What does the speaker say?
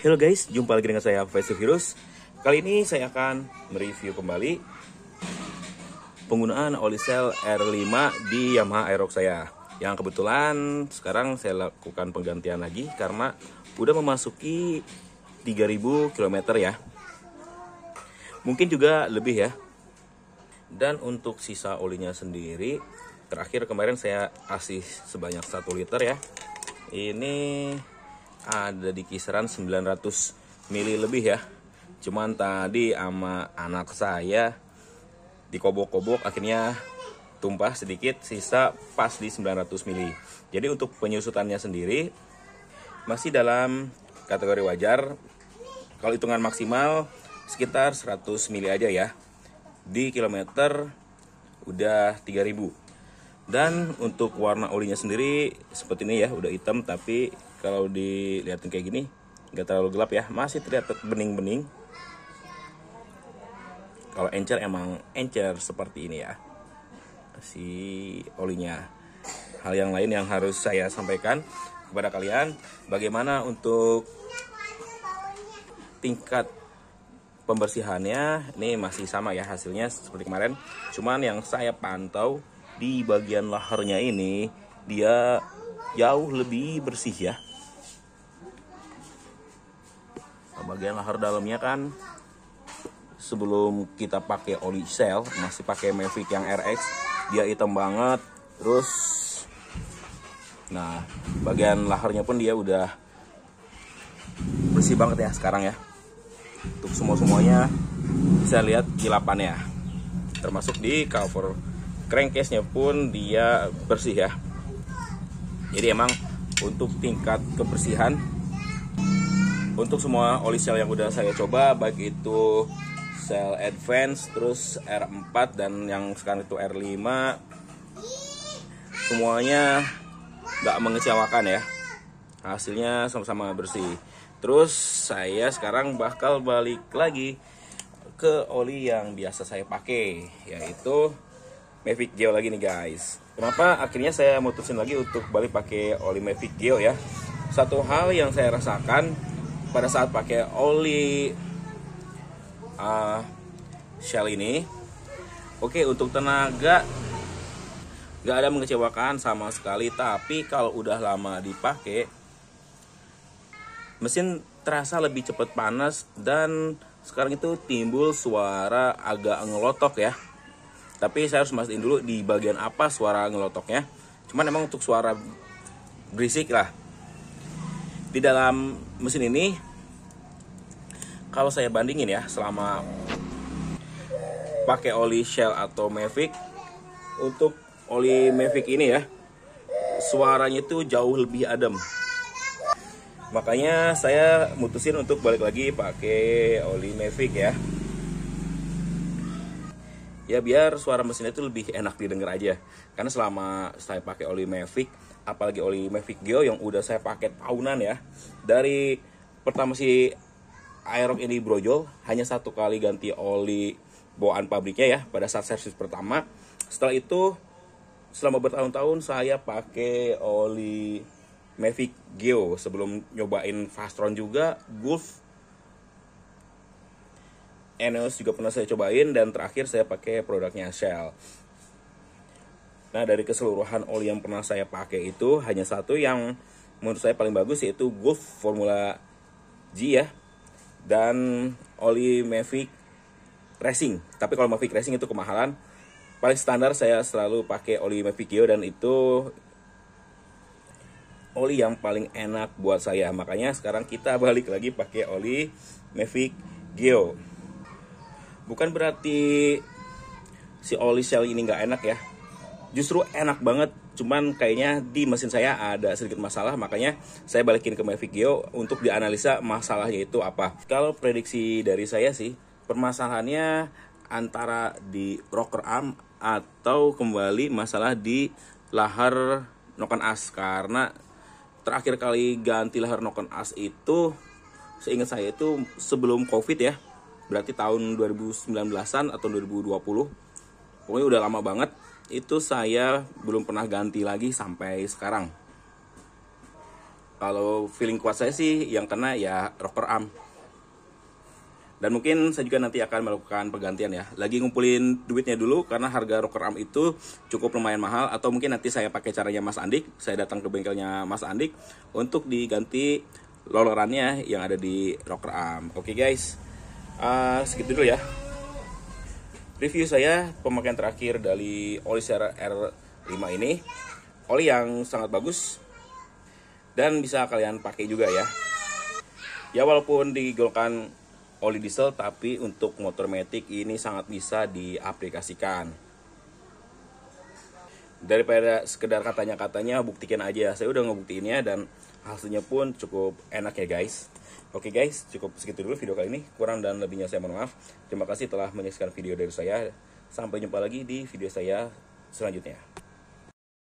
Halo guys, jumpa lagi dengan saya Faisal Virus. Kali ini saya akan mereview kembali penggunaan oli sel R5 di Yamaha Aerox saya. Yang kebetulan sekarang saya lakukan penggantian lagi karena udah memasuki 3000 km ya. Mungkin juga lebih ya. Dan untuk sisa olinya sendiri, terakhir kemarin saya kasih sebanyak 1 liter ya. Ini ada di kisaran 900 ml lebih ya. Cuman tadi sama anak saya dikobok-kobok akhirnya tumpah sedikit, sisa pas di 900 ml. Jadi untuk penyusutannya sendiri masih dalam kategori wajar. Kalau hitungan maksimal sekitar 100 ml aja ya. Di kilometer udah 3000. Dan untuk warna olinya sendiri seperti ini ya, udah hitam, tapi kalau dilihatin kayak gini nggak terlalu gelap ya, masih terlihat bening-bening. Kalau encer emang encer seperti ini ya si olinya. Hal yang lain yang harus saya sampaikan kepada kalian, bagaimana untuk tingkat pembersihannya. Ini masih sama ya hasilnya seperti kemarin, cuman yang saya pantau di bagian laharnya ini dia jauh lebih bersih ya. Nah, bagian lahar dalamnya kan sebelum kita pakai oli sel masih pakai Mavic yang RX, dia hitam banget. Terus nah bagian laharnya pun dia udah bersih banget ya sekarang ya. Untuk semuanya bisa lihat kilapannya, termasuk di cover crankcase-nya pun dia bersih ya. Jadi emang untuk tingkat kebersihan untuk semua oli sel yang udah saya coba, baik itu sel advance, terus R4 dan yang sekarang itu R5, semuanya nggak mengecewakan ya. Hasilnya sama-sama bersih. Terus saya sekarang bakal balik lagi ke oli yang biasa saya pakai, yaitu Mavic Geo lagi nih guys. Kenapa akhirnya saya mutusin lagi untuk balik pakai oli Mavic Geo ya? Satu hal yang saya rasakan pada saat pakai oli Shell ini, oke, untuk tenaga nggak ada mengecewakan sama sekali. Tapi kalau udah lama dipakai, mesin terasa lebih cepat panas dan sekarang itu timbul suara agak ngelotok ya. Tapi saya harus mastiin dulu di bagian apa suara ngelotoknya. Cuman emang untuk suara berisik lah. Di dalam mesin ini, kalau saya bandingin ya, selama pakai oli Shell atau Mavic, untuk oli Mavic ini ya, suaranya itu jauh lebih adem. Makanya saya mutusin untuk balik lagi pakai oli Mavic ya. Ya biar suara mesinnya itu lebih enak didengar aja. Karena selama saya pakai oli Mavic, apalagi oli Mavic Geo yang udah saya pakai tahunan ya, dari pertama si Aerox ini brojol, hanya 1 kali ganti oli bawaan pabriknya ya pada saat servis pertama. Setelah itu selama bertahun-tahun saya pakai oli Mavic Geo, sebelum nyobain Fastron juga, Gulf, Eneos juga pernah saya cobain, dan terakhir saya pakai produknya Shell. Nah, dari keseluruhan oli yang pernah saya pakai itu hanya satu yang menurut saya paling bagus, yaitu Gulf Formula G ya, dan oli Mavic Racing. Tapi kalau Mavic Racing itu kemahalan. Paling standar saya selalu pakai oli Mavic Geo, dan itu oli yang paling enak buat saya. Makanya sekarang kita balik lagi pakai oli Mavic Geo. Bukan berarti si oli Shell ini nggak enak ya, justru enak banget. Cuman kayaknya di mesin saya ada sedikit masalah, makanya saya balikin ke Mavic Geo untuk dianalisa masalahnya itu apa. Kalau prediksi dari saya sih, permasalahannya antara di rocker arm atau kembali masalah di lahar noken as. Karena terakhir kali ganti lahar noken as itu, seingat saya itu sebelum COVID ya, berarti tahun 2019-an atau 2020. Pokoknya udah lama banget. Itu saya belum pernah ganti lagi sampai sekarang. Kalau feeling kuat saya sih yang kena ya rocker arm. Dan mungkin saya juga nanti akan melakukan pergantian ya. Lagi ngumpulin duitnya dulu karena harga rocker arm itu cukup lumayan mahal. Atau mungkin nanti saya pakai caranya Mas Andik. Saya datang ke bengkelnya Mas Andik untuk diganti lolorannya yang ada di rocker arm. Oke guys, segitu dulu ya review saya pemakaian terakhir dari oli Sierra R5 ini. Oli yang sangat bagus dan bisa kalian pakai juga ya. Ya walaupun digolongkan oli diesel, tapi untuk motor matic ini sangat bisa diaplikasikan. Daripada sekedar katanya-katanya, buktikan aja. Saya udah ngebuktiinnya dan hasilnya pun cukup enak ya guys. Oke guys, cukup segitu dulu video kali ini. Kurang dan lebihnya saya mohon maaf. Terima kasih telah menyaksikan video dari saya. Sampai jumpa lagi di video saya selanjutnya.